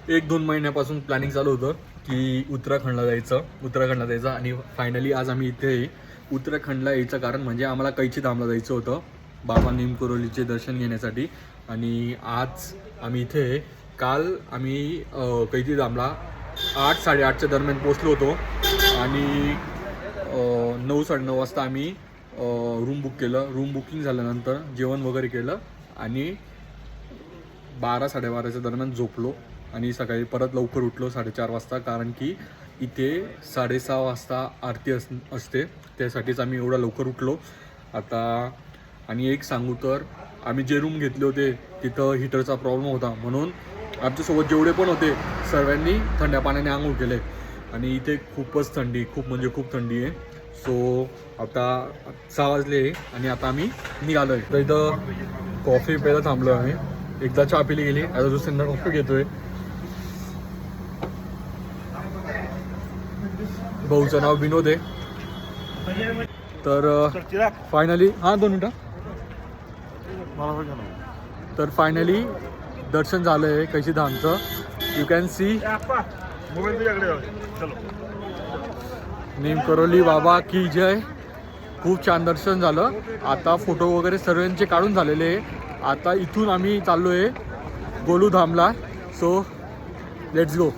1-2 महिन्यापासून प्लॅनिंग चालू होतं की उत्तराखंडला जायचं आणि फायनली आज आम्ही इथे उत्तराखंडला यायचं कारण म्हणजे आम्हाला कैची धामला जायचं होतं बाबा नीम करोलीचे दर्शन घेण्यासाठी. आणि आज आम्ही इथे काल आम्ही कैची धामला 8-8:30च्या दरम्यान पोचलो होतो आणि 9-9:30 वाजता आम्ही रूम बुक केलं. रूम बुकिंग झाल्यानंतर जेवण वगैरे केलं आणि 12-12:30च्या दरम्यान झोपलो आणि सकाळी परत लवकर उठलो 4:30 वाजता, कारण की इथे 6:30 वाजता आरती असते, त्यासाठीच आम्ही एवढा लवकर उठलो आता. आणि एक सांगू तर आम्ही जे रूम घेतले होते तिथं हीटरचा प्रॉब्लेम होता, म्हणून आमच्यासोबत जेवढे पण होते सर्वांनी थंड्या पाण्याने आंघोळ केले आणि इथे खूपच थंडी, खूप म्हणजे खूप थंडी आहे. सो आता 6 वाजले आणि आता आम्ही निघालो आहे. तर इथं कॉफी प्यायला थांबलो आम्ही. एकदा चहा पिली गेली, आता दुसऱ्यांदा कॉफी घेतोय. भाऊचं नाव विनोद आहे. तर फायनली 2 मिनटं. तर फायनली दर्शन झालं आहे कैची धामचं. You can see Neem Karoli Baba की जय. खूप छान दर्शन झालं. आता फोटो वगैरे सर्वांचे काढून झालेले आहे. आता इथून आम्ही चाललो आहे गोलू धामला. So let's go.